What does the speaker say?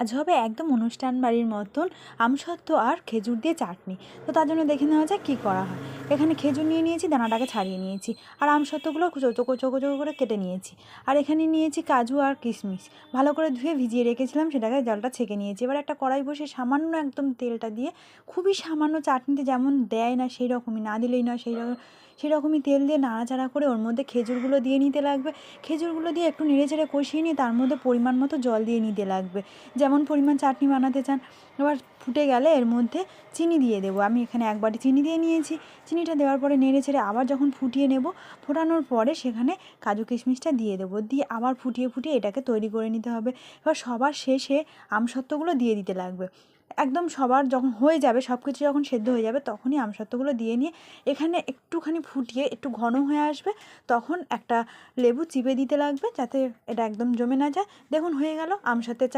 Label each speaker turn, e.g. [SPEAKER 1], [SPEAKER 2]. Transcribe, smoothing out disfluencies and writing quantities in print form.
[SPEAKER 1] আজ হবে একদম অনুষ্ঠান বাড়ির মতন আমসত্ত্ব আর খেজুর দিয়ে চাটনি। তো তার জন্য দেখে নেওয়া যাক কী করা হয়। এখানে খেজুর নিয়ে নিয়েছি, দানাটাকে ছাড়িয়ে নিয়েছি, আর আমসত্ত্বগুলো চৌকো চৌকো চৌকো করে কেটে নিয়েছি। আর এখানে নিয়েছি কাজু আর কিশমিশ, ভালো করে ধুয়ে ভিজিয়ে রেখেছিলাম, সেটাকে জলটা ছেঁকে নিয়েছি। এবার একটা কড়াই বসে সামান্য একদম তেলটা দিয়ে, খুবই সামান্য, চাটনিতে যেমন দেয় না সেই রকমই, না দিলেই না সেরকমই তেল দিয়ে নাড়াচাড়া করে ওর মধ্যে খেজুরগুলো দিয়ে নিতে লাগবে। খেজুরগুলো দিয়ে একটু নেড়েচেড়ে কষিয়ে নিয়ে তার মধ্যে পরিমাণ মতো জল দিয়ে নিতে লাগবে, যেমন পরিমাণ চাটনি বানাতে চান। এবার ফুটে গেলে এর মধ্যে চিনি দিয়ে দেবো। আমি এখানে 1 বাটি চিনি দিয়ে নিয়েছি। চিনিটা দেওয়ার পরে নেড়েচেড়ে আবার যখন ফুটিয়ে নেব, ফোটানোর পরে সেখানে কাজু কিশমিশটা দিয়ে দেবো, দিয়ে আবার ফুটিয়ে এটাকে তৈরি করে নিতে হবে। এবার সবার শেষে আমসত্ত্বগুলো দিয়ে দিতে লাগবে। একদম সবার যখন হয়ে যাবে, সব কিছু যখন সেদ্ধ হয়ে যাবে, তখনই আমসত্ত্বগুলো দিয়ে নিয়ে এখানে একটুখানি ফুটিয়ে একটু ঘন হয়ে আসবে, তখন একটা লেবু চিপে দিতে লাগবে, যাতে এটা একদম জমে না যায়। দেখুন হয়ে গেল আমসত্ত্বের